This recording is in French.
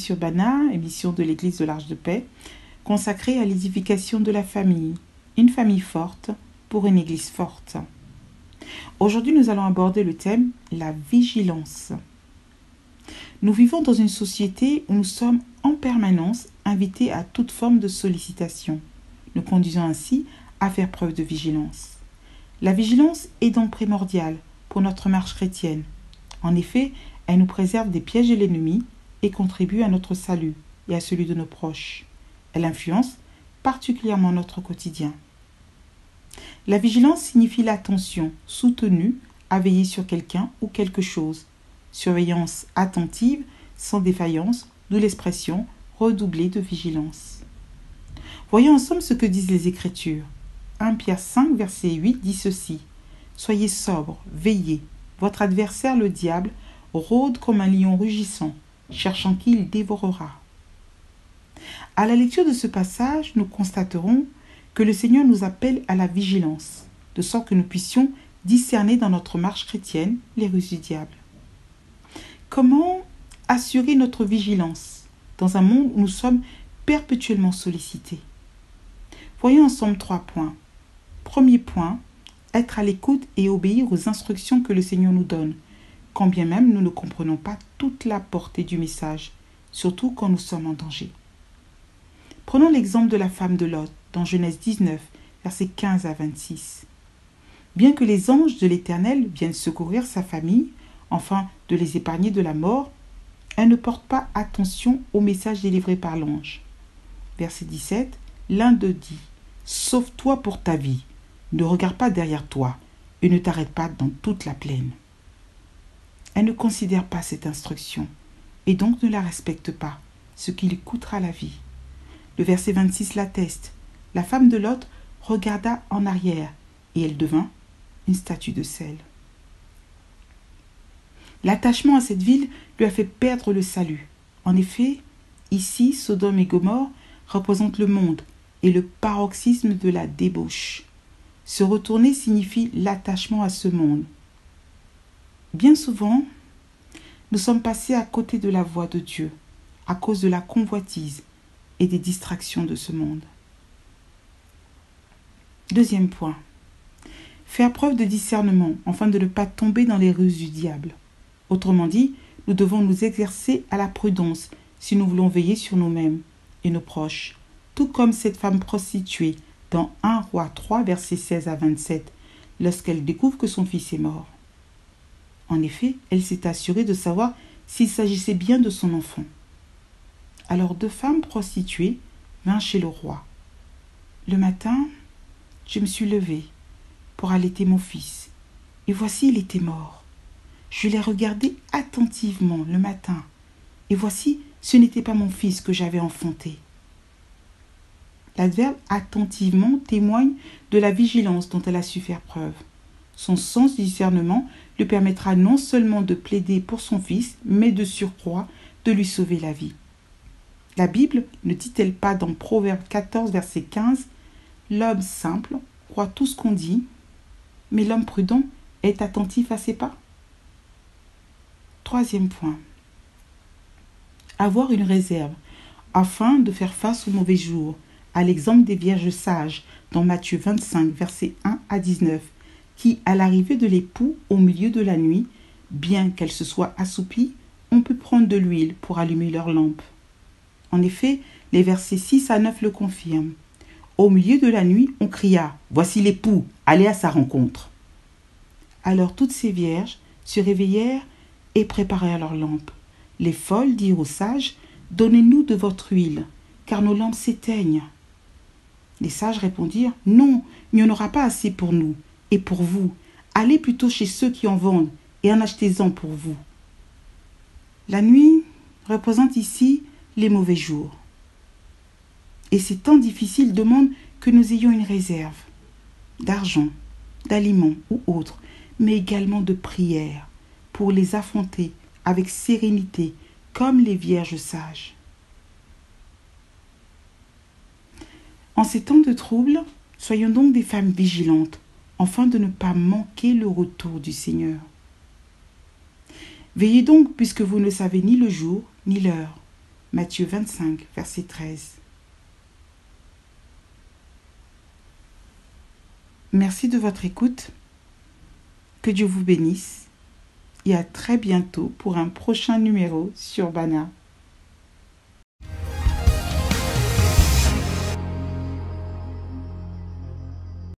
sur Bana, émission de l'Église de l'Arche de Paix, consacrée à l'édification de la famille. Une famille forte pour une Église forte. Aujourd'hui, nous allons aborder le thème « La vigilance ». Nous vivons dans une société où nous sommes en permanence invités à toute forme de sollicitation, nous conduisant ainsi à faire preuve de vigilance. La vigilance est donc primordiale pour notre marche chrétienne. En effet, elle nous préserve des pièges de l'ennemi et contribue à notre salut et à celui de nos proches. Elle influence particulièrement notre quotidien. La vigilance signifie l'attention soutenue à veiller sur quelqu'un ou quelque chose. Surveillance attentive, sans défaillance, d'où l'expression redoubler de vigilance. Voyons ensemble ce que disent les Écritures. 1 Pierre 5, verset 8 dit ceci. « Soyez sobres, veillez. Votre adversaire, le diable, rôde comme un lion rugissant, cherchant qui il dévorera. » À la lecture de ce passage, nous constaterons que le Seigneur nous appelle à la vigilance, de sorte que nous puissions discerner dans notre marche chrétienne les ruses du diable. Comment assurer notre vigilance dans un monde où nous sommes perpétuellement sollicités? Voyons ensemble 3 points. Premier point, être à l'écoute et obéir aux instructions que le Seigneur nous donne, quand bien même nous ne comprenons pas toute la portée du message, surtout quand nous sommes en danger. Prenons l'exemple de la femme de Lot, dans Genèse 19, versets 15 à 26. Bien que les anges de l'Éternel viennent secourir sa famille, afin de les épargner de la mort, elle ne porte pas attention au message délivré par l'ange. Verset 17, l'un d'eux dit « Sauve-toi pour ta vie, ne regarde pas derrière toi et ne t'arrête pas dans toute la plaine. » Elle ne considère pas cette instruction et donc ne la respecte pas, ce qui lui coûtera la vie. Le verset 26 l'atteste. La femme de Lot regarda en arrière et elle devint une statue de sel. L'attachement à cette ville lui a fait perdre le salut. En effet, ici, Sodome et Gomorrhe représentent le monde et le paroxysme de la débauche. Se retourner signifie l'attachement à ce monde. Bien souvent, nous sommes passés à côté de la voie de Dieu à cause de la convoitise et des distractions de ce monde. Deuxième point, faire preuve de discernement afin de ne pas tomber dans les ruses du diable. Autrement dit, nous devons nous exercer à la prudence si nous voulons veiller sur nous-mêmes et nos proches, tout comme cette femme prostituée dans 1 Roi 3, versets 16 à 27, lorsqu'elle découvre que son fils est mort. En effet, elle s'est assurée de savoir s'il s'agissait bien de son enfant. Alors 2 femmes prostituées vinrent chez le roi. Le matin, je me suis levée pour allaiter mon fils, et voici il était mort. Je l'ai regardé attentivement le matin, et voici ce n'était pas mon fils que j'avais enfanté. L'adverbe « attentivement » témoigne de la vigilance dont elle a su faire preuve. Son sens du discernement lui permettra non seulement de plaider pour son fils, mais de surcroît de lui sauver la vie. La Bible ne dit-elle pas dans Proverbe 14, verset 15 « L'homme simple croit tout ce qu'on dit, mais l'homme prudent est attentif à ses pas ?» Troisième point. Avoir une réserve afin de faire face aux mauvais jours, à l'exemple des vierges sages dans Matthieu 25, versets 1 à 19, qui, à l'arrivée de l'époux au milieu de la nuit, bien qu'elles se soient assoupies, ont pu prendre de l'huile pour allumer leur lampe. En effet, les versets 6 à 9 le confirment. Au milieu de la nuit, on cria « Voici l'époux, allez à sa rencontre !» Alors toutes ces vierges se réveillèrent et préparèrent leurs lampes. Les folles dirent aux sages « Donnez-nous de votre huile, car nos lampes s'éteignent. » Les sages répondirent « Non, il n'y en aura pas assez pour nous et pour vous. Allez plutôt chez ceux qui en vendent et en achetez-en pour vous. » La nuit représente ici les mauvais jours. Et ces temps difficiles demandent que nous ayons une réserve d'argent, d'aliments ou autres, mais également de prière pour les affronter avec sérénité comme les vierges sages. En ces temps de trouble, soyons donc des femmes vigilantes, afin de ne pas manquer le retour du Seigneur. Veillez donc, puisque vous ne savez ni le jour ni l'heure. Matthieu 25, verset 13. Merci de votre écoute. Que Dieu vous bénisse et à très bientôt pour un prochain numéro sur Bana.